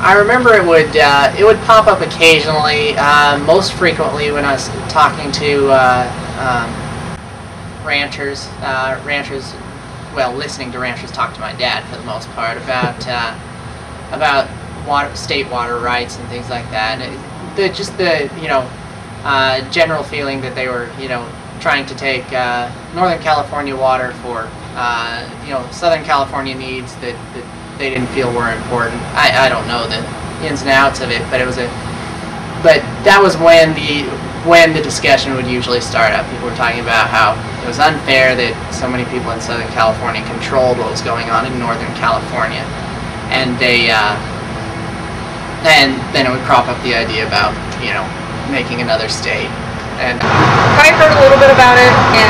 I remember it would pop up occasionally, most frequently when I was talking to ranchers, well, listening to ranchers talk to my dad for the most part about state water rights and things like that. And just the general feeling that they were trying to take Northern California water for Southern California needs that they didn't feel were important. I don't know the ins and outs of it, but that was when the discussion would usually start up. People were talking about how it was unfair that so many people in Southern California controlled what was going on in Northern California, and and then it would crop up the idea about making another state. And I heard a little bit about it in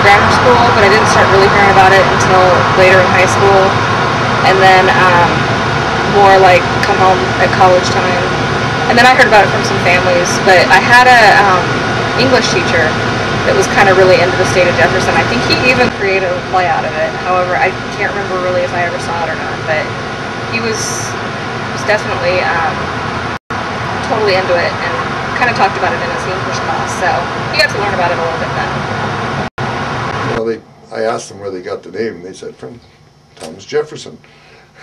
grammar school, but I didn't start really hearing about it until later in high school, and then more like come home at college time. And then I heard about it from some families, but I had a English teacher that was kind of really into the state of Jefferson. I think he even created a play out of it. However, I can't remember really if I ever saw it or not, but he was definitely totally into it and kind of talked about it in his English class, so he got to learn about it a little bit then. Well, I asked them where they got the name, and they said from Thomas Jefferson.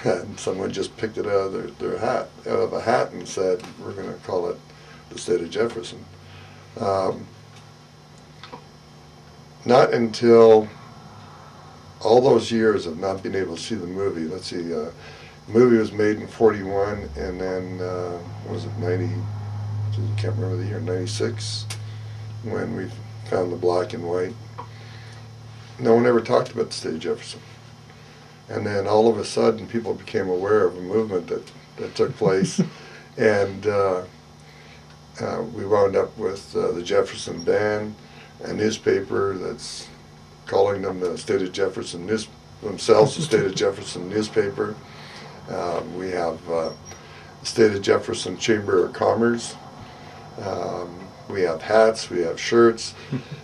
And someone just picked it out of out of a hat and said, we're going to call it the state of Jefferson. Not until all those years of not being able to see the movie. Let's see, the movie was made in '41, and then what was it, 90? I can't remember the year, 96, when we found the black and white. No one ever talked about the state of Jefferson. And then all of a sudden, people became aware of a movement that took place, and we wound up with the Jefferson Band, a newspaper that's calling them the State of Jefferson themselves the State of Jefferson newspaper. We have the State of Jefferson Chamber of Commerce. We have hats, we have shirts,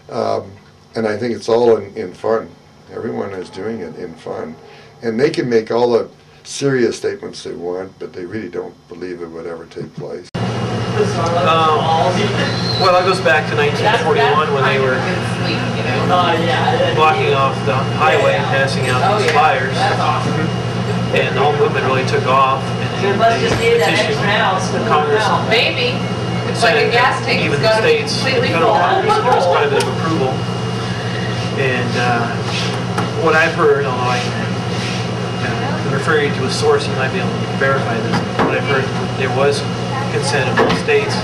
and I think it's all in fun. Everyone is doing it in fun. And they can make all the serious statements they want, but they really don't believe it would ever take place. Well, that goes back to 1941 when they were blocking off the highway and passing out these flyers. And the whole movement really took off. And they petitioned Congress, Senate, even the states, federal Congress, there was quite a bit of approval. And what I've heard, although I can refer you to a source, you might be able to verify this. What I've heard, there was consent of both states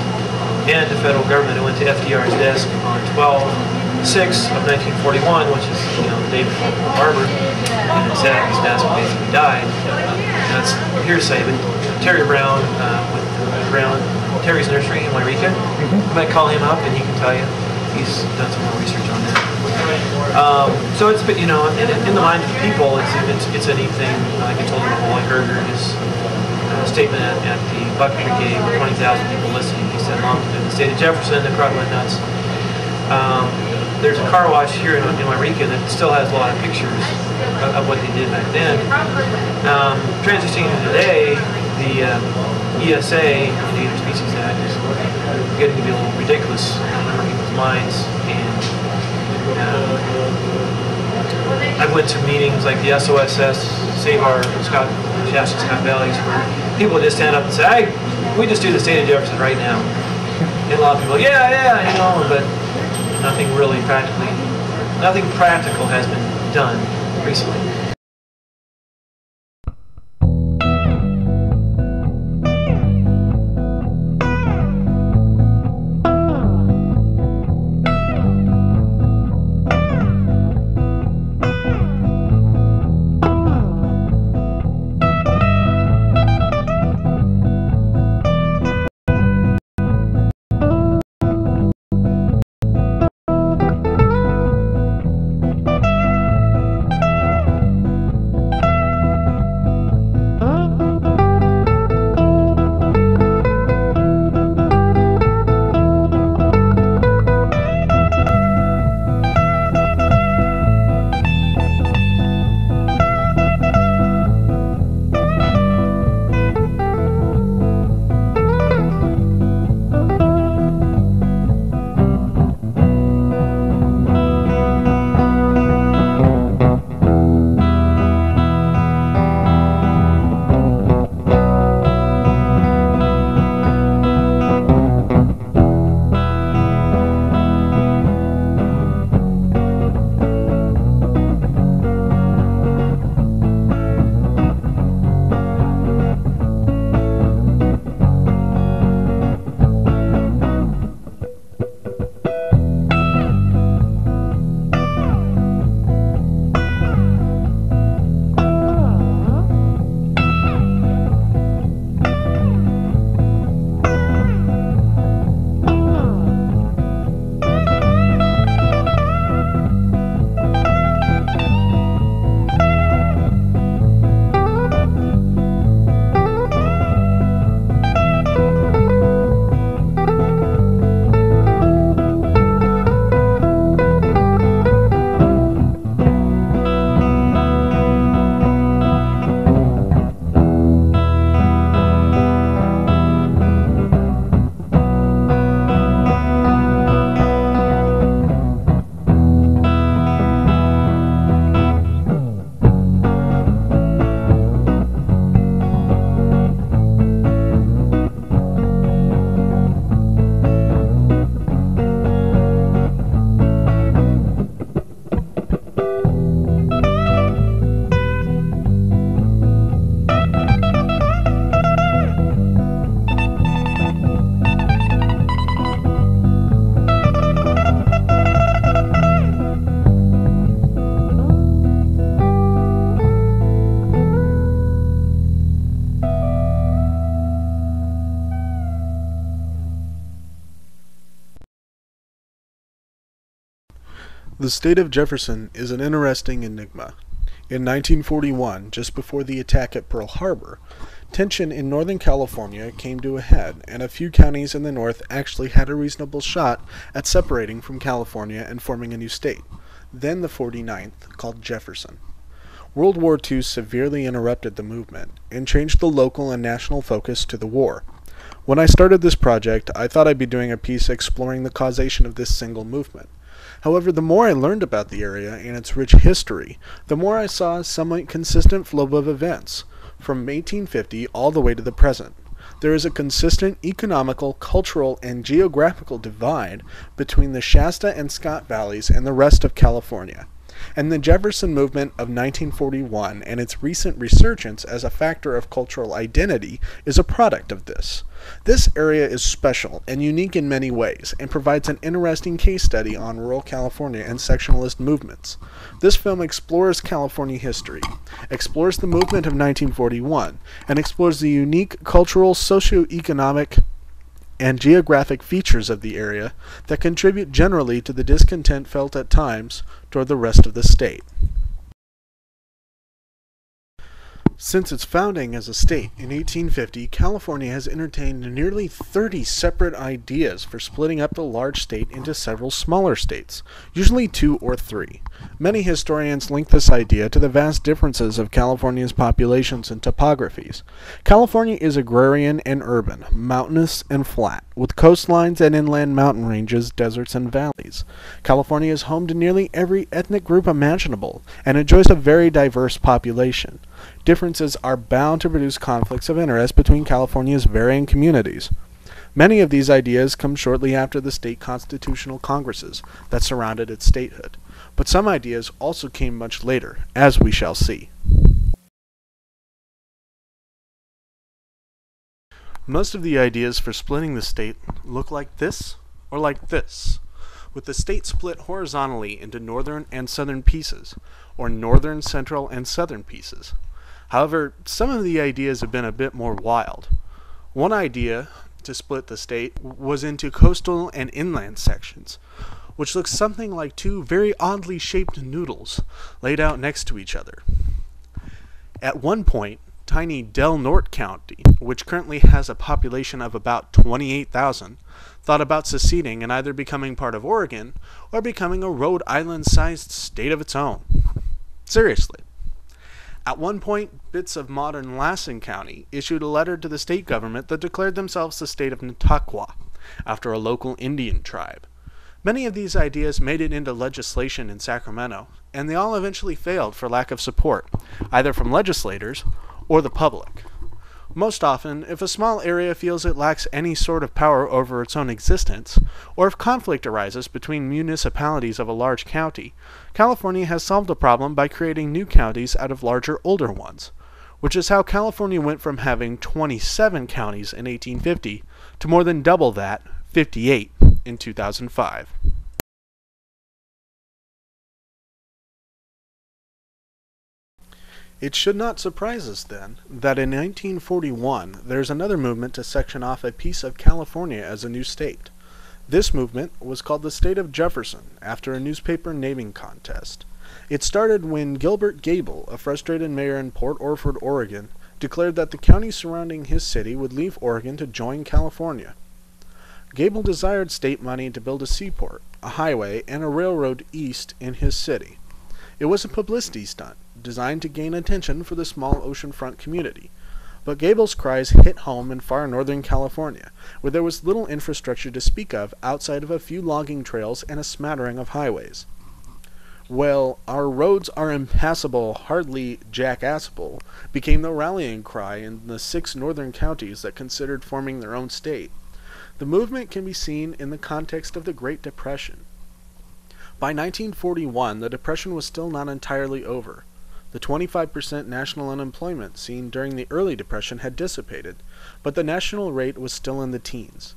and the federal government. It went to FDR's desk on 12/6 of 1941, which is the day before Pearl Harbor, and his dad basically died. And that's hearsay, but Terry Brown with Terry's Nursery in Wairika, you might call him up and he can tell you. He's done some more research on that. So it's in the minds of people, it's a neat thing. Like I told you, I heard his statement at the Bucket Brigade with 20,000 people listening. He said, "Long in the state of Jefferson, the crowd went nuts." There's a car wash here in Wairika that still has a lot of pictures of what they did back then. Transitioning to today, the ESA, Endangered Species Act, is getting to be a little ridiculous in people's minds. And I went to meetings like the SOSS, Save Our Shasta Scott Valleys, where people would just stand up and say, "Hey, we just do the state of Jefferson right now." And a lot of people, yeah, but nothing practical has been done recently. The state of Jefferson is an interesting enigma. In 1941, just before the attack at Pearl Harbor, tension in Northern California came to a head, and a few counties in the north actually had a reasonable shot at separating from California and forming a new state, then the 49th, called Jefferson. World War II severely interrupted the movement and changed the local and national focus to the war. When I started this project, I thought I'd be doing a piece exploring the causation of this single movement. However, the more I learned about the area and its rich history, the more I saw a somewhat consistent flow of events, from 1850 all the way to the present. There is a consistent economical, cultural, and geographical divide between the Shasta and Scott valleys and the rest of California. And the Jefferson movement of 1941 and its recent resurgence as a factor of cultural identity is a product of this. This area is special and unique in many ways and provides an interesting case study on rural California and sectionalist movements. This film explores California history, explores the movement of 1941, and explores the unique cultural, socio-economic, and geographic features of the area that contribute generally to the discontent felt at times toward the rest of the state. Since its founding as a state in 1850, California has entertained nearly 30 separate ideas for splitting up the large state into several smaller states, usually 2 or 3. Many historians link this idea to the vast differences of California's populations and topographies. California is agrarian and urban, mountainous and flat, with coastlines and inland mountain ranges, deserts, and valleys. California is home to nearly every ethnic group imaginable, and enjoys a very diverse population. Differences are bound to produce conflicts of interest between California's varying communities. Many of these ideas come shortly after the state constitutional congresses that surrounded its statehood, but some ideas also came much later, as we shall see. Most of the ideas for splitting the state look like this or like this, with the state split horizontally into northern and southern pieces, or northern, central, and southern pieces. However, some of the ideas have been a bit more wild. One idea to split the state was into coastal and inland sections, which looks something like 2 very oddly shaped noodles laid out next to each other. At one point, tiny Del Norte County, which currently has a population of about 28,000, thought about seceding and either becoming part of Oregon or becoming a Rhode Island-sized state of its own. Seriously. At one point, bits of modern Lassen County issued a letter to the state government that declared themselves the state of Nautaqua, after a local Indian tribe. Many of these ideas made it into legislation in Sacramento, and they all eventually failed for lack of support, either from legislators or the public. Most often, if a small area feels it lacks any sort of power over its own existence, or if conflict arises between municipalities of a large county, California has solved the problem by creating new counties out of larger older ones, which is how California went from having 27 counties in 1850 to more than double that, 58, in 2005. It should not surprise us, then, that in 1941 there's another movement to section off a piece of California as a new state. This movement was called the State of Jefferson, after a newspaper naming contest. It started when Gilbert Gable, a frustrated mayor in Port Orford, Oregon, declared that the counties surrounding his city would leave Oregon to join California. Gable desired state money to build a seaport, a highway, and a railroad east in his city. It was a publicity stunt, designed to gain attention for the small oceanfront community. But Gable's cries hit home in far northern California, where there was little infrastructure to speak of outside of a few logging trails and a smattering of highways. Well, our roads are impassable, hardly Jackassable, became the rallying cry in the 6 northern counties that considered forming their own state. The movement can be seen in the context of the Great Depression. By 1941, the Depression was still not entirely over. The 25% national unemployment seen during the early Depression had dissipated, but the national rate was still in the teens.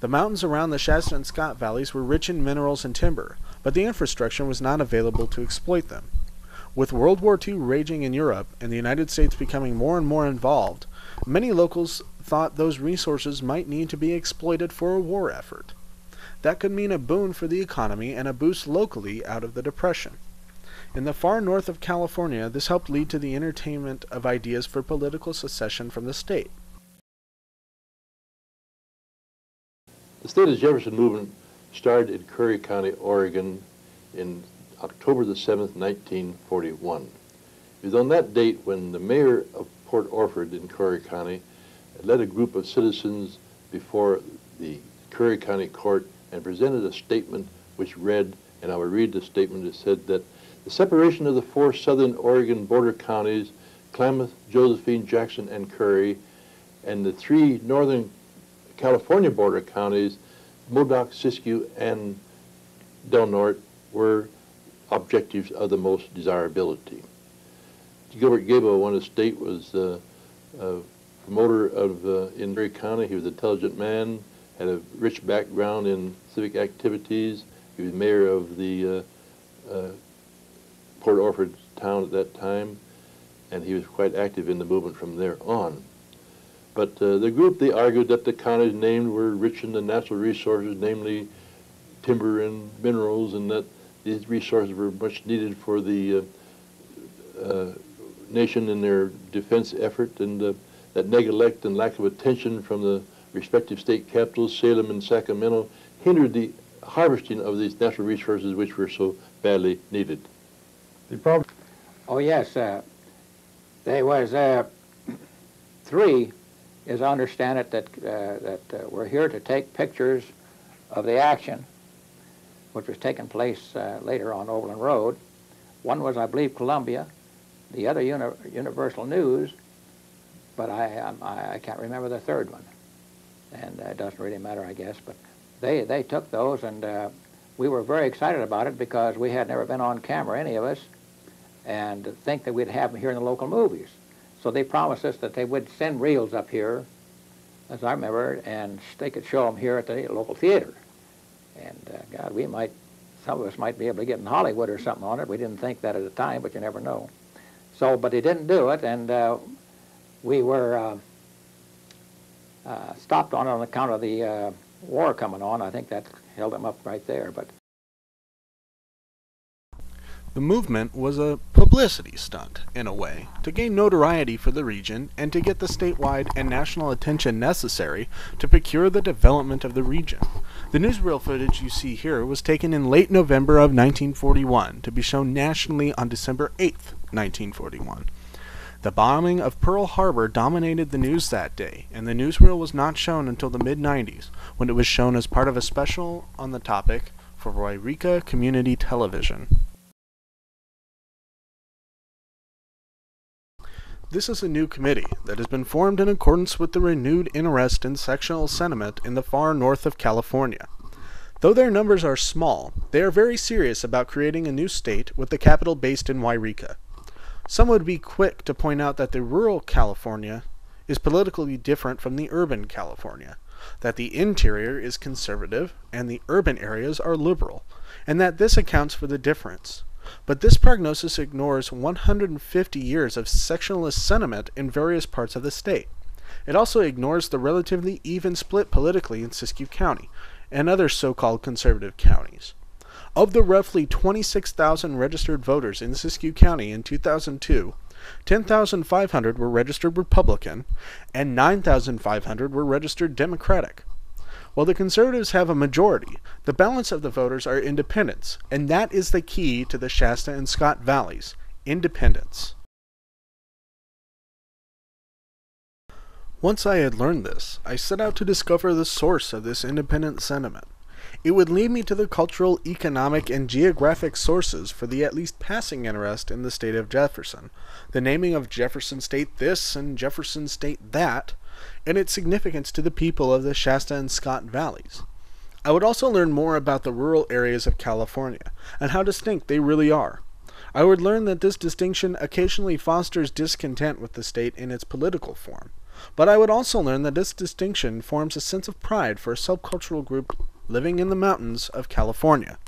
The mountains around the Shasta and Scott valleys were rich in minerals and timber, but the infrastructure was not available to exploit them. With World War II raging in Europe and the United States becoming more and more involved, many locals thought those resources might need to be exploited for a war effort. that could mean a boon for the economy and a boost locally out of the Depression. In the far north of California, this helped lead to the entertainment of ideas for political secession from the state. The State of Jefferson movement started in Curry County, Oregon in October the 7th, 1941. It was on that date when the mayor of Port Orford in Curry County led a group of citizens before the Curry County Court and presented a statement which read, and I will read the statement, it said that the separation of the four southern Oregon border counties, Klamath, Josephine, Jackson, and Curry, and the three northern California border counties, Modoc, Siskiyou, and Del Norte, were objectives of the most desirability. Gilbert Gable, one of the state, was a promoter of in Curry County. He was an intelligent man, had a rich background in civic activities. He was mayor of the Port Orford town at that time, and he was quite active in the movement from there on. But the group, they argued that the counties named were rich in the natural resources, namely timber and minerals, and that these resources were much needed for the nation in their defense effort, and that neglect and lack of attention from the respective state capitals, Salem and Sacramento, hindered the harvesting of these natural resources which were so badly needed. Oh yes, there was three, as I understand it, that were here to take pictures of the action, which was taking place later on Overland Road. One was, I believe, Columbia, the other Universal News, but I can't remember the third one, and it doesn't really matter, I guess. But they took those, and we were very excited about it because we had never been on camera, any of us, and think that we'd have them here in the local movies. So they promised us that they would send reels up here, as I remember, and they could show them here at the local theater. And God, some of us might be able to get in Hollywood or something on it. We didn't think that at the time, but you never know. So, but they didn't do it, and we were stopped on account of the war coming on. I think that held them up right there. But the movement was a publicity stunt, in a way, to gain notoriety for the region and to get the statewide and national attention necessary to procure the development of the region. The newsreel footage you see here was taken in late November of 1941 to be shown nationally on December 8th, 1941. The bombing of Pearl Harbor dominated the news that day, and the newsreel was not shown until the mid-90s, when it was shown as part of a special on the topic for Wairika Community Television. This is a new committee that has been formed in accordance with the renewed interest in sectional sentiment in the far north of California. Though their numbers are small, they are very serious about creating a new state with the capital based in Wairika. Some would be quick to point out that the rural California is politically different from the urban California, that the interior is conservative and the urban areas are liberal, and that this accounts for the difference. But this prognosis ignores 150 years of sectionalist sentiment in various parts of the state. It also ignores the relatively even split politically in Siskiyou County and other so-called conservative counties. Of the roughly 26,000 registered voters in Siskiyou County in 2002, 10,500 were registered Republican and 9,500 were registered Democratic. While the conservatives have a majority, the balance of the voters are independents, and that is the key to the Shasta and Scott Valleys: independence. Once I had learned this, I set out to discover the source of this independent sentiment. It would lead me to the cultural, economic, and geographic sources for the at least passing interest in the state of Jefferson, the naming of Jefferson State this and Jefferson State that, and its significance to the people of the Shasta and Scott Valleys. I would also learn more about the rural areas of California, and how distinct they really are. I would learn that this distinction occasionally fosters discontent with the state in its political form, but I would also learn that this distinction forms a sense of pride for a subcultural group living in the mountains of California.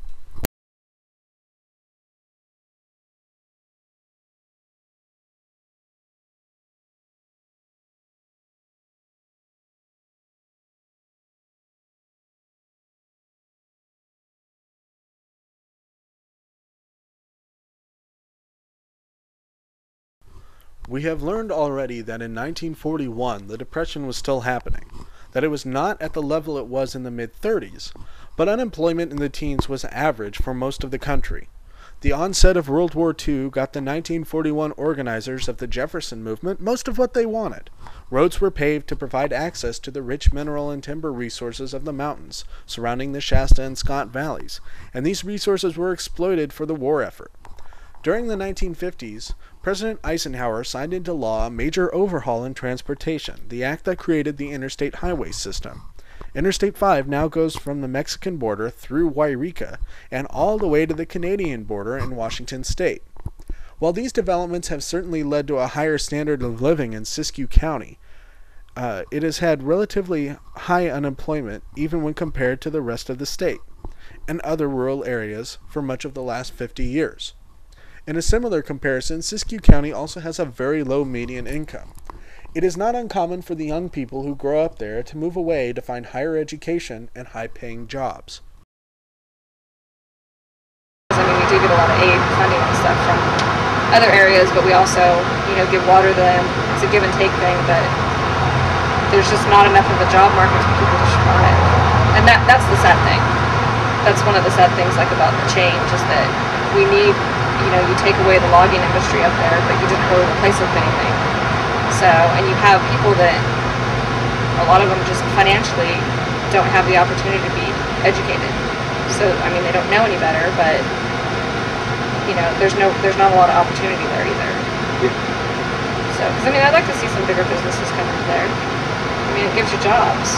We have learned already that in 1941 the Depression was still happening, that it was not at the level it was in the mid-30s, but unemployment in the teens was average for most of the country. The onset of World War II got the 1941 organizers of the Jefferson movement most of what they wanted. Roads were paved to provide access to the rich mineral and timber resources of the mountains surrounding the Shasta and Scott valleys, and these resources were exploited for the war effort. During the 1950s, President Eisenhower signed into law a major overhaul in transportation, the act that created the interstate highway system. Interstate 5 now goes from the Mexican border through Wairika and all the way to the Canadian border in Washington state. While these developments have certainly led to a higher standard of living in Siskiyou County, it has had relatively high unemployment even when compared to the rest of the state and other rural areas for much of the last 50 years. In a similar comparison, Siskiyou County also has a very low median income. It is not uncommon for the young people who grow up there to move away to find higher education and high-paying jobs. I mean, we do get a lot of aid and funding and stuff from other areas, but we also, give water to them. It's a give and take thing, but there's just not enough of a job market for people to survive. And that's the sad thing. That's one of the sad things about the change is that we need, you take away the logging industry up there, but you didn't really replace it with anything. So, and you have people that, a lot of them just financially don't have the opportunity to be educated. So, I mean, they don't know any better, but, there's not a lot of opportunity there either. Yeah. So, because, I'd like to see some bigger businesses come into there. It gives you jobs,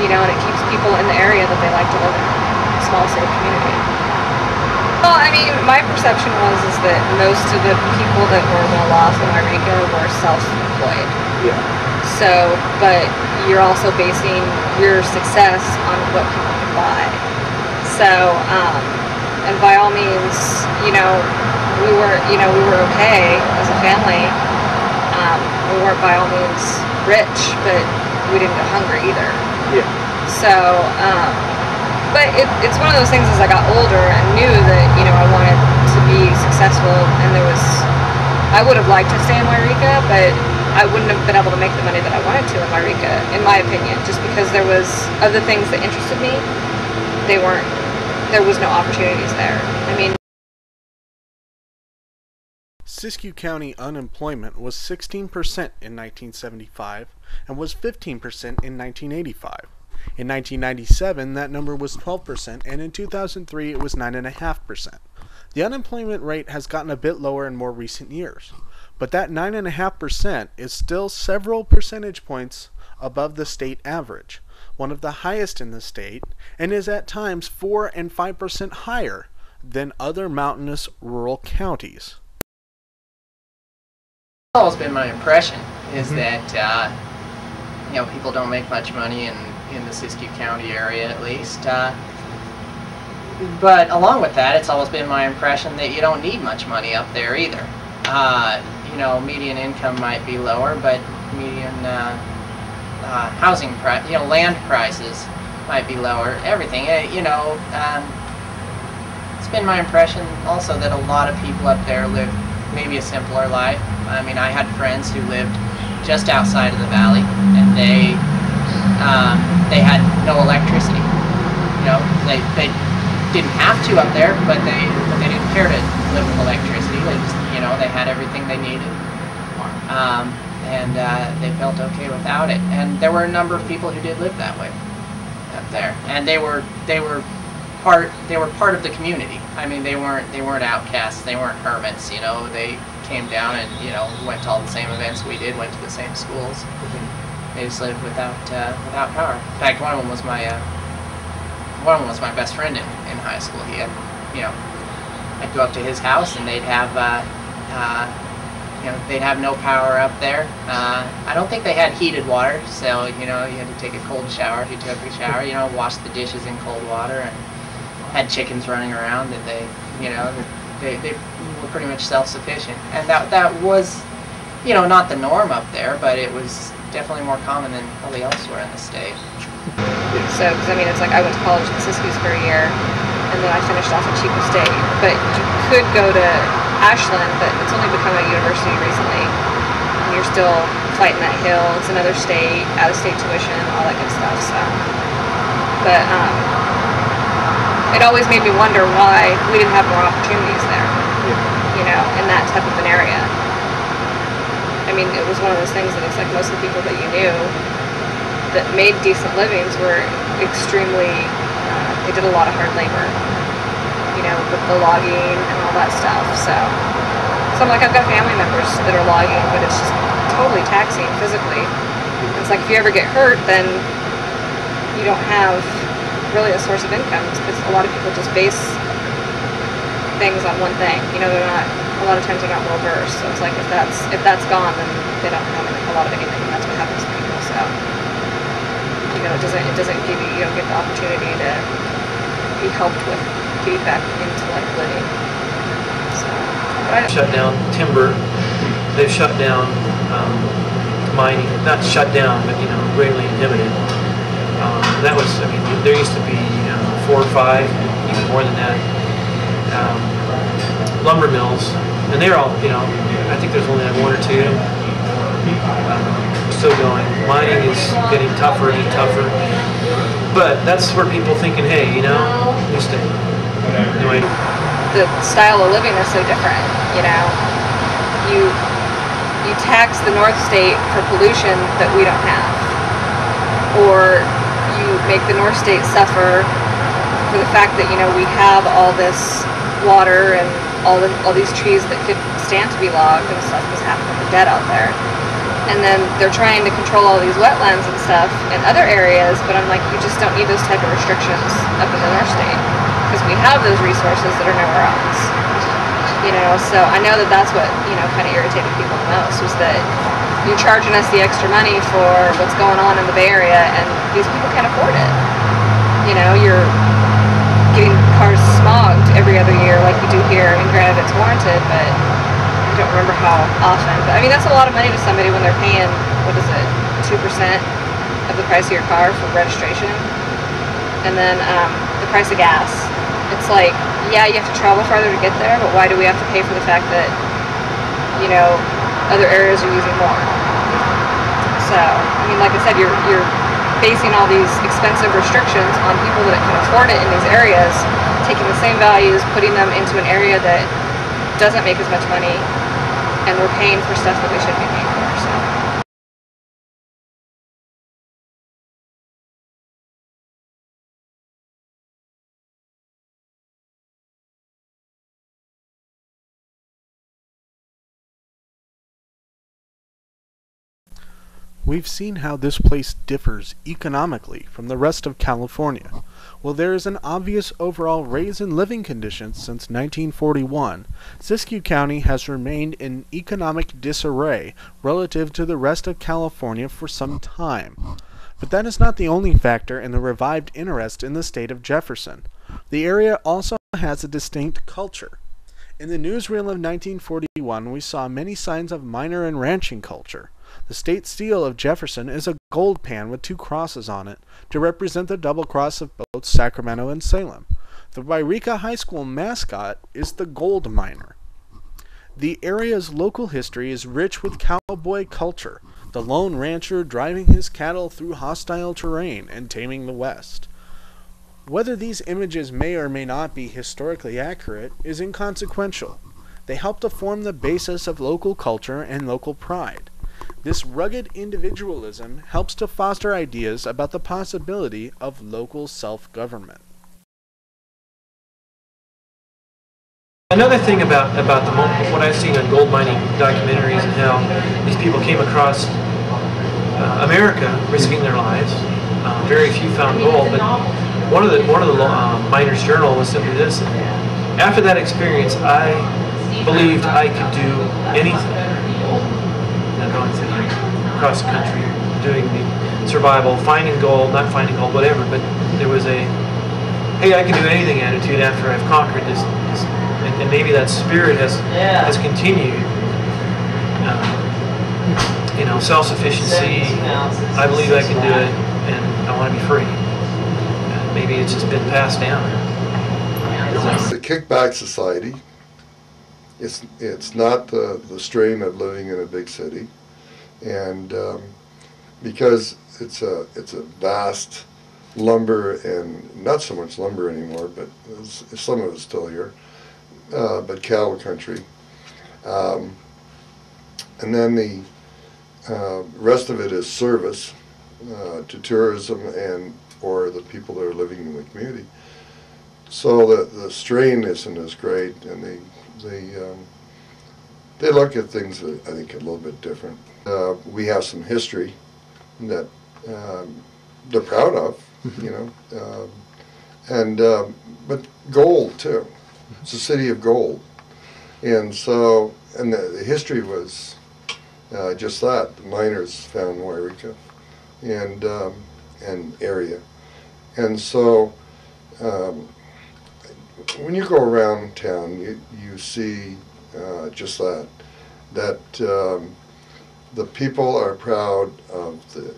and it keeps people in the area that they like to live in, a small safe community. Well, my perception is that most of the people that were well off in Wairika were self-employed. Yeah. So, but you're also basing your success on what people can buy. So, and by all means, we were okay as a family. We weren't by all means rich, but we didn't go hungry either. Yeah. So, but it's one of those things as I got older and knew that, I wanted to be successful, and I would have liked to stay in Wairika, but I wouldn't have been able to make the money that I wanted to in Wairika, in my opinion, just because there was other things that interested me. There was no opportunities there. Siskiyou County unemployment was 16% in 1975 and was 15% in 1985. In 1997, that number was 12%, and in 2003, it was 9.5%. The unemployment rate has gotten a bit lower in more recent years, but that 9.5% is still several percentage points above the state average, one of the highest in the state, and is at times 4 and 5% higher than other mountainous rural counties. It's always been my impression is that people don't make much money in the Siskiyou County area, at least. But along with that, it's always been my impression that you don't need much money up there either. Median income might be lower, but median housing price, land prices might be lower. Everything, it's been my impression also that a lot of people up there live maybe a simpler life. I had friends who lived just outside of the valley, and they had no electricity. They didn't have to up there, but they didn't care to live with electricity. They just, they had everything they needed, and they felt okay without it. And there were a number of people who did live that way up there, and they were part of the community. They weren't outcasts. They weren't hermits. They came down and went to all the same events we did. Went to the same schools. They just lived without power. In fact, one of them was my best friend in high school. He had, I'd go up to his house and they'd have no power up there. I don't think they had heated water, so you had to take a cold shower if you took a shower. Wash the dishes in cold water, and had chickens running around, and they were pretty much self-sufficient. And that was, not the norm up there, but it was definitely more common than probably elsewhere in the state. So, because it's like I went to college in Siskiyou for a year, and then I finished off at Chico State. But you could go to Ashland, but it's only become a university recently. you're still fighting that hill. It's another state, out-of-state tuition, all that good stuff. So, but it always made me wonder why we didn't have more opportunities there, you know, in that type of an area. I mean, it was one of those things that it's like most of the people that you knew that made decent livings were extremely, they did a lot of hard labor, you know, with the logging and all that stuff. So I'm like, I've got family members that are logging, but it's just totally taxing physically. It's like if you ever get hurt, then you don't have really a source of income, because a lot of people just base things on one thing. You know, they're not, a lot of times they're not well versed. So it's like if that's gone, then they don't have a lot of anything, and that's what happens to people. So, you know, it doesn't give you, you don't get the opportunity to be helped with getting back into like living. So, shut down timber. They've shut down mining. Not shut down, but you know, greatly inhibited. That was, I mean, there used to be 4 or 5, even more than that, lumber mills, and they're all, you know, I think there's only like 1 or 2 still going. Mining is getting tougher and tougher, but that's where people thinking, hey, you know, just anyway. The style of living is so different, you know. You tax the North State for pollution that we don't have, or you make the North State suffer for the fact that, you know, we have all this water and all these trees that could stand to be logged and stuff was half of them dead out there. And then they're trying to control all these wetlands and stuff in other areas, but I'm like, you just don't need those type of restrictions up in the North State, because we have those resources that are nowhere else. You know, so I know that that's what, you know, kind of irritated people the most, was that you're charging us the extra money for what's going on in the Bay Area, and these people can't afford it. You know, you're getting cars smogged every other year like you do here, and granted it's warranted, but I don't remember how often. But I mean, that's a lot of money to somebody when they're paying, what is it, 2% of the price of your car for registration, and then the price of gas. It's like, yeah, you have to travel farther to get there, but why do we have to pay for the fact that, you know, other areas are using more? So, I mean, like I said, you're basing all these expensive restrictions on people that can afford it in these areas, taking the same values, putting them into an area that doesn't make as much money, and we're paying for stuff that we shouldn't be paying for. So. We've seen how this place differs economically from the rest of California. While there is an obvious overall raise in living conditions since 1941, Siskiyou County has remained in economic disarray relative to the rest of California for some time. But that is not the only factor in the revived interest in the state of Jefferson. The area also has a distinct culture. In the newsreel of 1941, we saw many signs of miner and ranching culture. The state seal of Jefferson is a gold pan with 2 crosses on it to represent the double cross of both Sacramento and Salem. The Wairika High School mascot is the gold miner. The area's local history is rich with cowboy culture, the lone rancher driving his cattle through hostile terrain and taming the West. Whether these images may or may not be historically accurate is inconsequential. They help to form the basis of local culture and local pride. This rugged individualism helps to foster ideas about the possibility of local self-government. Another thing about what I've seen on gold mining documentaries and how these people came across America risking their lives. Very few found gold, but one of the miners' journal was simply this: after that experience, I believed I could do anything. Going across the country, doing the survival, finding gold, not finding gold, whatever. But there was a, hey, I can do anything attitude after I've conquered this, and maybe that spirit has continued. You know, self-sufficiency. I believe I can do it, and I want to be free. Maybe it's just been passed down. The kickback society. It's not the strain of living in a big city. and because it's a vast lumber, and not so much lumber anymore, but some of it's still here, but cattle country. And then the rest of it is service to tourism and or the people that are living in the community. So the strain isn't as great, and they look at things, I think, a little bit different. We have some history that they're proud of, you know, and but gold too. It's a city of gold, and so the history was just that. The miners found Wairika and area, and so when you go around town, you see just that the people are proud of the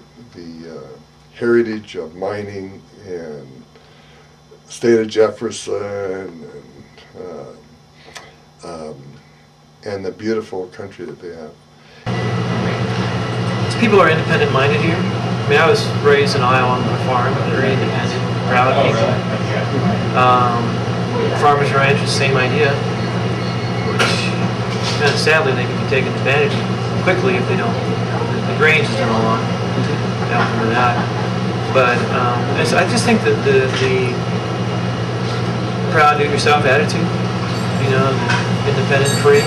heritage of mining and state of Jefferson and the beautiful country that they have. People are independent-minded here. I mean, I was raised in Iowa on a farm, very independent, proud people. Farmers and ranchers, same idea, which kind of sadly they can be taken advantage of quickly if they don't. The grain just don't along after that. But I just think that the proud do-it-yourself attitude, you know, independent, free.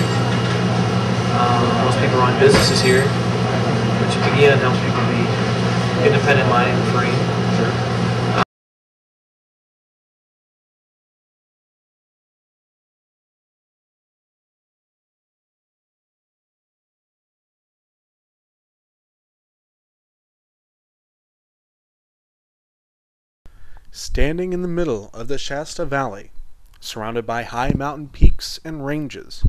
Most people run businesses here, which again helps people be independent-minded and free. Sure. Standing in the middle of the Shasta Valley, surrounded by high mountain peaks and ranges,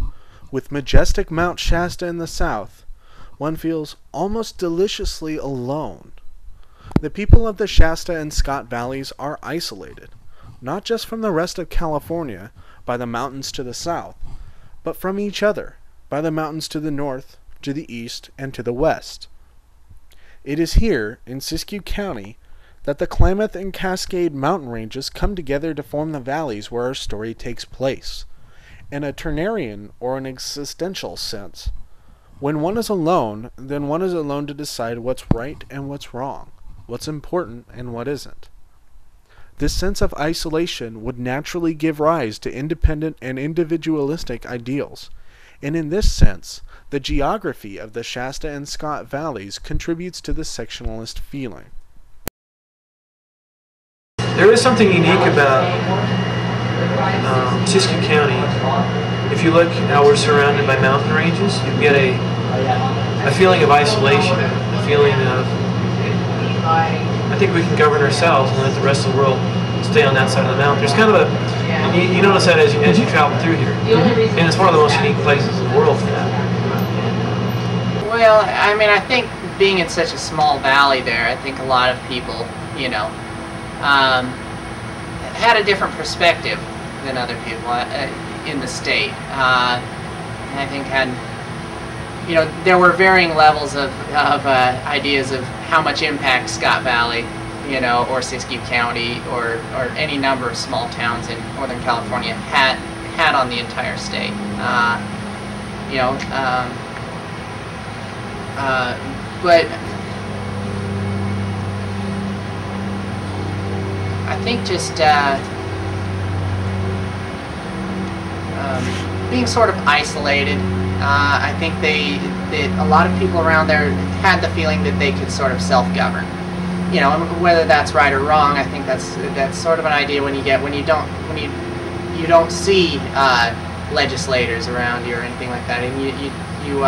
with majestic Mount Shasta in the south, one feels almost deliciously alone. The people of the Shasta and Scott Valleys are isolated, not just from the rest of California by the mountains to the south, but from each other by the mountains to the north, to the east, and to the west. It is here, in Siskiyou County, that the Klamath and Cascade mountain ranges come together to form the valleys where our story takes place, in a ternarian or an existential sense. When one is alone, then one is alone to decide what's right and what's wrong, what's important and what isn't. This sense of isolation would naturally give rise to independent and individualistic ideals, and in this sense, the geography of the Shasta and Scott Valleys contributes to the sectionalist feeling. There is something unique about Siskiyou County. If you look how we're surrounded by mountain ranges, you get a feeling of isolation, a feeling of, I think we can govern ourselves and let the rest of the world stay on that side of the mountain. There's kind of a, you notice that as you travel through here, and it's one of the most unique places in the world for that. Well, I mean, I think being in such a small valley there, I think a lot of people, you know, had a different perspective than other people in the state. I think had, you know, there were varying levels of ideas of how much impact Scott Valley, you know, or Siskiyou County, or any number of small towns in Northern California had on the entire state. You know, but I think just being sort of isolated, I think that a lot of people around there had the feeling that they could sort of self-govern. You know, whether that's right or wrong, I think that's sort of an idea when you don't see legislators around you or anything like that, and you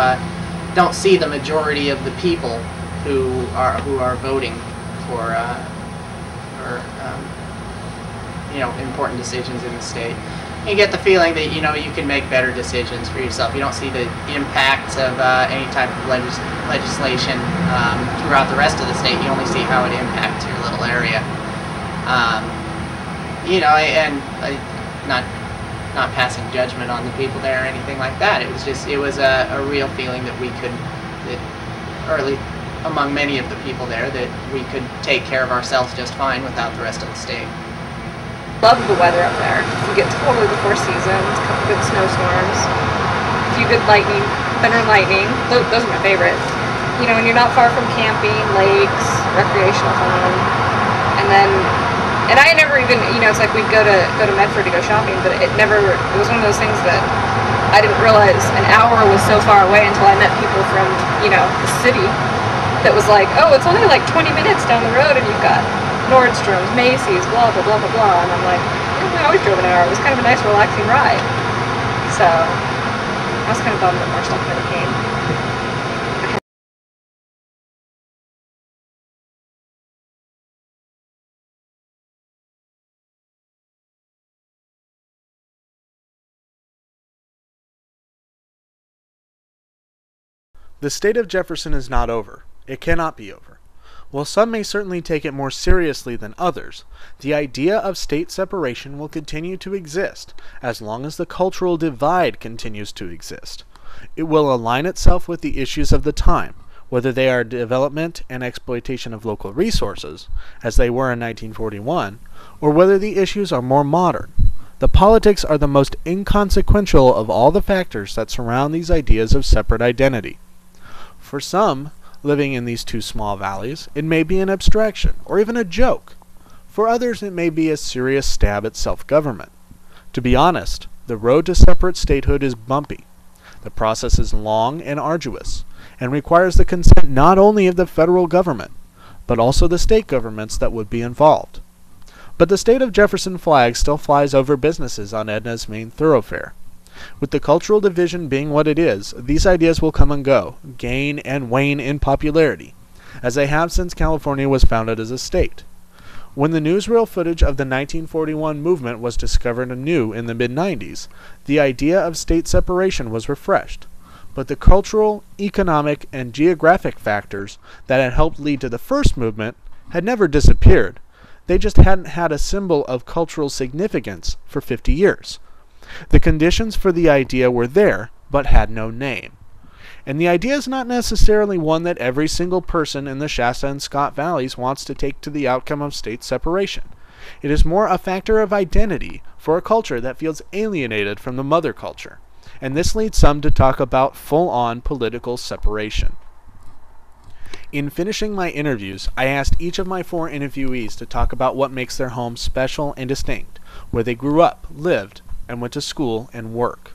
don't see the majority of the people who are voting for you know, important decisions in the state. You get the feeling that, you know, you can make better decisions for yourself. You don't see the impacts of any type of legislation throughout the rest of the state. You only see how it impacts your little area. You know, and not passing judgment on the people there or anything like that. It was just, it was a real feeling that we could, that or at least among many of the people there, that we could take care of ourselves just fine without the rest of the state. Love the weather up there. You get totally the 4 seasons, a couple good snowstorms, a few good lightning, thunder and lightning. Those are my favorites. You know, and you're not far from camping, lakes, recreational fun, and then, and I never even, you know, it's like we'd go to Medford to go shopping, but it was one of those things that I didn't realize an hour was so far away until I met people from, you know, the city that was like, oh, it's only like 20 minutes down the road and you've got Nordstrom's, Macy's, blah, blah, blah, blah, blah. And I'm like, I always drove an hour. It was kind of a nice, relaxing ride. So I was kind of bummed that more stuff never came. The state of Jefferson is not over. It cannot be over. While some may certainly take it more seriously than others, the idea of state separation will continue to exist as long as the cultural divide continues to exist. It will align itself with the issues of the time, whether they are development and exploitation of local resources, as they were in 1941, or whether the issues are more modern. The politics are the most inconsequential of all the factors that surround these ideas of separate identity. For some, living in these two small valleys, it may be an abstraction, or even a joke. For others, it may be a serious stab at self-government. To be honest, the road to separate statehood is bumpy. The process is long and arduous, and requires the consent not only of the federal government, but also the state governments that would be involved. But the state of Jefferson flag still flies over businesses on Edna's main thoroughfare. With the cultural division being what it is, these ideas will come and go, gain and wane in popularity, as they have since California was founded as a state. When the newsreel footage of the 1941 movement was discovered anew in the mid-90s, the idea of state separation was refreshed, but the cultural, economic, and geographic factors that had helped lead to the first movement had never disappeared. They just hadn't had a symbol of cultural significance for 50 years. The conditions for the idea were there, but had no name. And the idea is not necessarily one that every single person in the Shasta and Scott Valleys wants to take to the outcome of state separation. It is more a factor of identity for a culture that feels alienated from the mother culture, and this leads some to talk about full-on political separation. In finishing my interviews, I asked each of my 4 interviewees to talk about what makes their home special and distinct, where they grew up, lived, and went to school and work.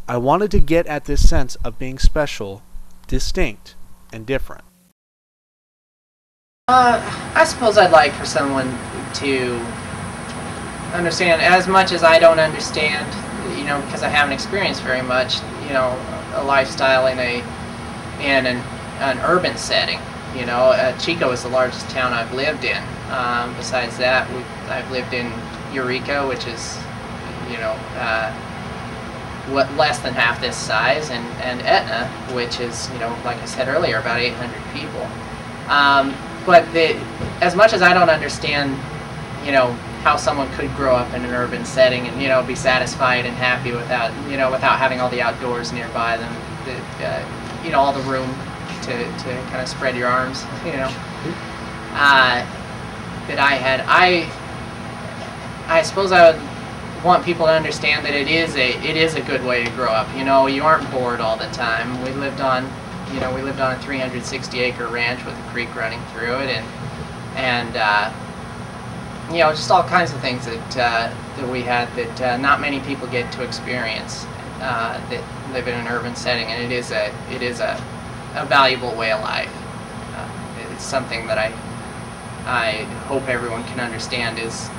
I wanted to get at this sense of being special, distinct, and different. I suppose I'd like for someone to understand, as much as I don't understand, you know, because I haven't experienced very much, you know, a lifestyle in an urban setting. You know, Chico is the largest town I've lived in. Besides that, I've lived in Eureka, which is, you know, less than half this size, and Etna, which is, you know, like I said earlier, about 800 people. But as much as I don't understand, you know, how someone could grow up in an urban setting and, you know, be satisfied and happy without having all the outdoors nearby them, you know, all the room to kind of spread your arms, you know, that I had, I suppose I would want people to understand that it is a good way to grow up. You know, you aren't bored all the time. We lived on a 360-acre ranch with a creek running through it, and you know, just all kinds of things that we had that not many people get to experience that live in an urban setting, and it is a valuable way of life. It's something that I hope everyone can understand is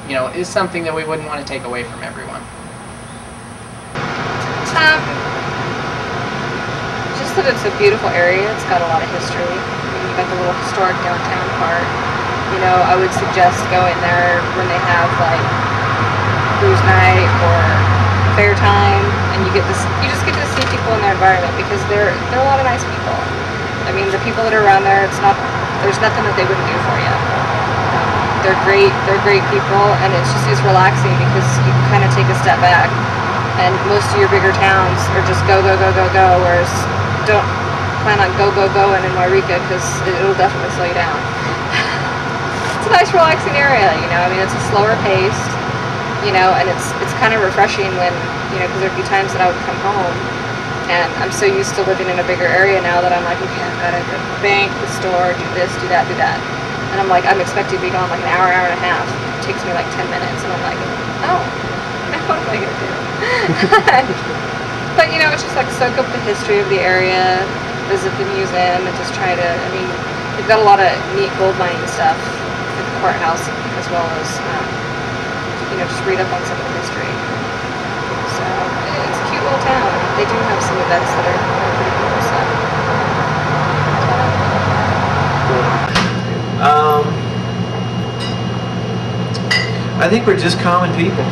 something that we wouldn't want to take away from everyone. Just that it's a beautiful area. It's got a lot of history. You've got the little historic downtown part. You know, I would suggest going there when they have like cruise night or fair time, and you just get to see people in their environment, because they're a lot of nice people. I mean, the people that are around there, there's nothing that they wouldn't do for you. They're great people, and it's relaxing because you kind of take a step back, and most of your bigger towns are just go, go, go, go, go, whereas plan on going in Wairika because it'll definitely slow you down. It's a nice, relaxing area, you know. I mean, it's a slower pace, you know, and it's kind of refreshing when, you know, because there'd be times that I would come home, and I'm so used to living in a bigger area now that I'm like, okay, I've got to go to the bank, the store, do this, do that, do that. And I'm like, I'm expected to be gone like an hour, hour and a half. It takes me like 10 minutes, and I'm like, oh, what am I going to do? But, you know, it's just like soak up the history of the area, visit the museum, and just try to, I mean, they've got a lot of neat gold mining stuff at the courthouse, as well as, you know, just read up on some of the history. So, it's a cute little town. They do have some events that are pretty cool, so. I think we're just common people.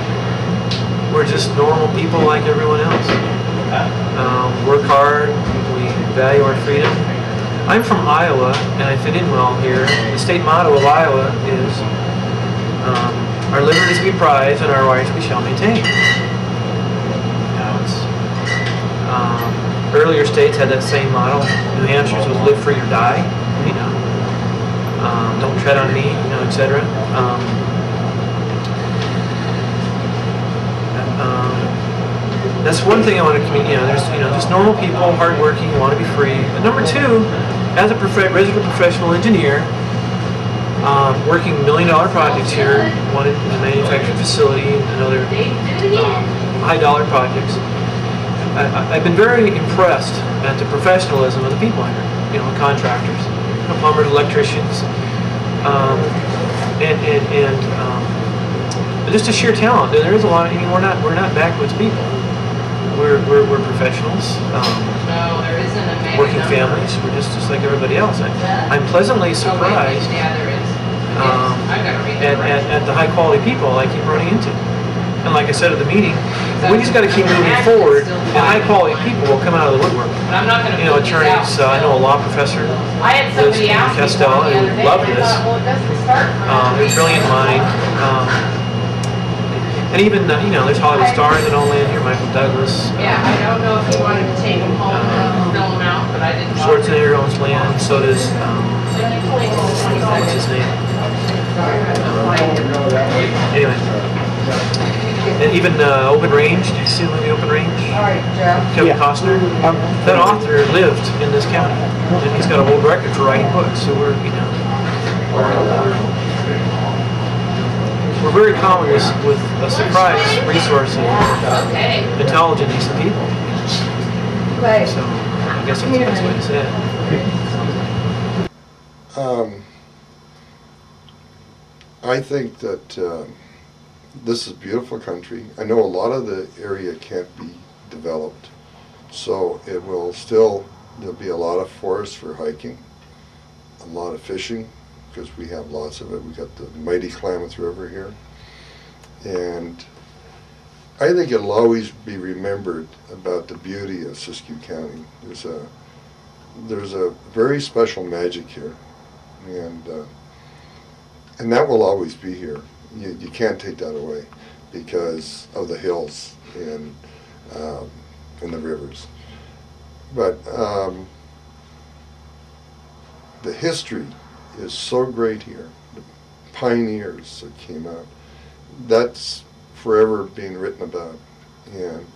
We're just normal people like everyone else. Work hard, we value our freedom. I'm from Iowa, and I fit in well here. The state motto of Iowa is, our liberties we prize and our rights we shall maintain. Now earlier states had that same motto. New Hampshire's was live free or die, you know. Don't tread on me, you know, etc. That's one thing I want to communicate. You know, there's, you know, just normal people, hardworking, want to be free. But number two, as a resident professional engineer, working $1 million projects here, one in the manufacturing facility, and other high-dollar projects, I've been very impressed at the professionalism of the people here. You know, contractors, plumbers, electricians, and just a sheer talent. There is a lot of. I mean, we're not backwoods people. We're professionals, working families. We're just like everybody else. I'm pleasantly surprised at the high quality people I keep running into. And like I said at the meeting, we just got to keep moving forward, and high quality people will come out of the woodwork. You know, attorneys. I know a law professor, Liz Castell, who loved this. A brilliant mind. And even, you know, there's Hollywood stars that don't live here, Michael Douglas. Yeah, I don't know if you wanted to take them home and fill them out, but I didn't. Schwarzenegger owns land, so does, what's his name? Anyway. And even Open Range, did you see the movie Open Range? Kevin Costner? That author lived in this county, and he's got a world record for writing books, so we're, you know, we're very common with a surprise resource of intelligent, decent people. So, I guess that's the best way to say it. I think that this is a beautiful country. I know a lot of the area can't be developed, so it will still, there'll be a lot of forest for hiking, a lot of fishing, because we have lots of it. We've got the mighty Klamath River here. And I think it'll always be remembered about the beauty of Siskiyou County. There's a very special magic here, and that will always be here. You can't take that away because of the hills and the rivers. But the history is so great here. The pioneers that came out, that's forever being written about, and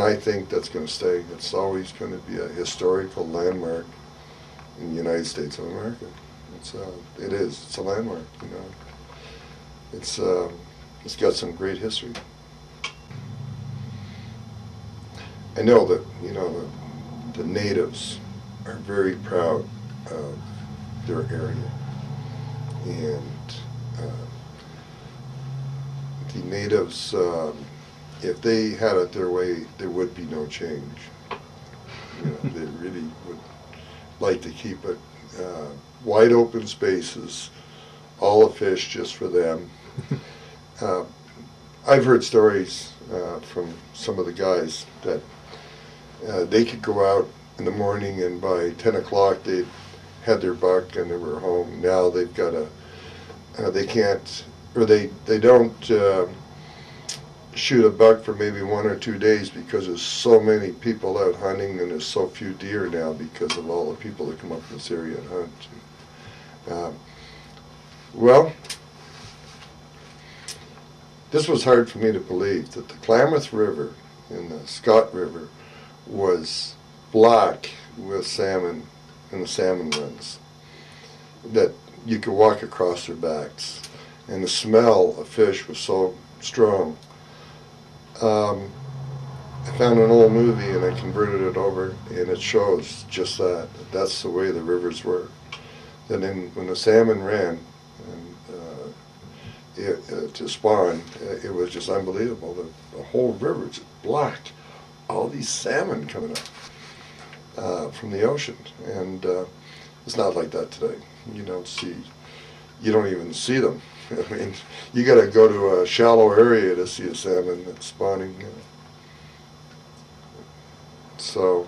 I think that's going to stay. It's always going to be a historical landmark in the United States of America. It is. It's a landmark. You know, it's got some great history. I know that, you know, the natives are very proud of their area, and the natives, if they had it their way, there would be no change. You know, they really would like to keep it wide open spaces, all the fish just for them. I've heard stories from some of the guys that they could go out in the morning and by 10 o'clock they'd had their buck and they were home. Now they've got they can't, or they don't, shoot a buck for maybe 1 or 2 days because there's so many people out hunting and there's so few deer now because of all the people that come up in this area and hunt. Well, this was hard for me to believe that the Klamath River and the Scott River was black with salmon in the salmon runs, that you could walk across their backs, and the smell of fish was so strong. I found an old movie and I converted it over, and it shows just that. That's the way the rivers were. And then when the salmon ran to spawn, it was just unbelievable. The whole river is black. All these salmon coming up from the ocean, and it's not like that today. You don't even see them. I mean, you got to go to a shallow area to see a salmon that's spawning. So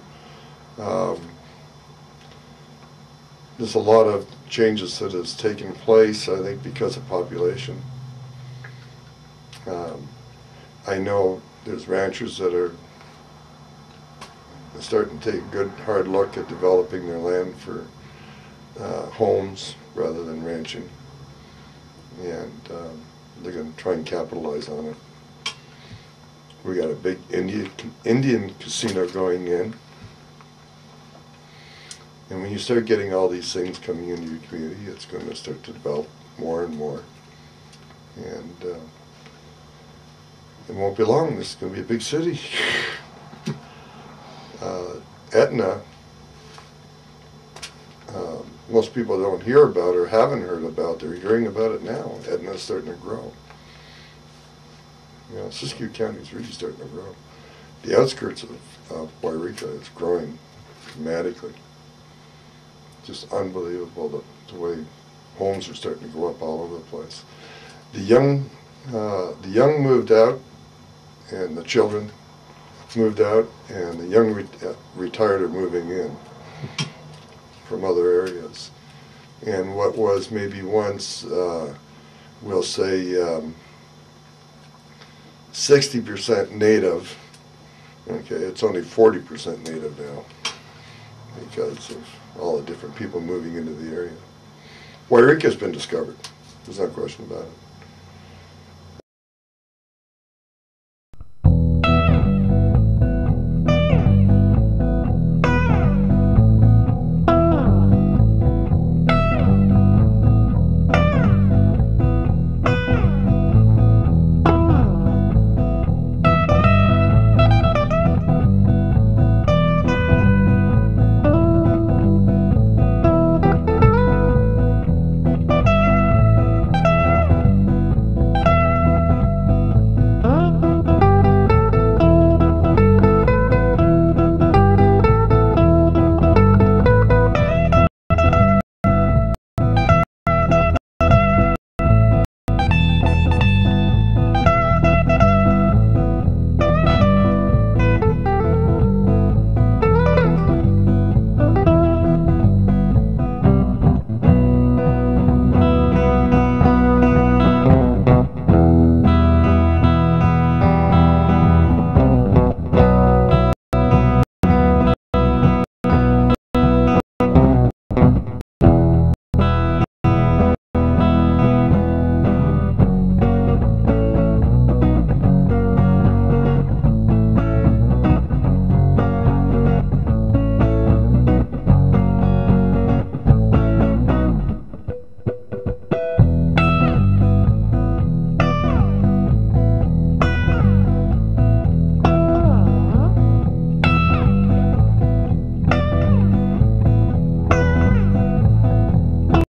there's a lot of changes that has taken place, I think, because of population. I know there's ranchers that are starting to take a good hard look at developing their land for homes rather than ranching, and they're going to try and capitalize on it. We got a big Indian casino going in, and when you start getting all these things coming into your community, it's going to start to develop more and more, and it won't be long. This is going to be a big city. Etna, most people don't hear about or haven't heard about. They're hearing about it now. Etna's starting to grow. Siskiyou County is really starting to grow. The outskirts of Wairika is growing dramatically. Just unbelievable the way homes are starting to go up all over the place. The young moved out, and the children moved out, and the young retired are moving in from other areas. And what was maybe once, we'll say, 60% native, okay, it's only 40% native now because of all the different people moving into the area. Wairika's been discovered. There's no question about it.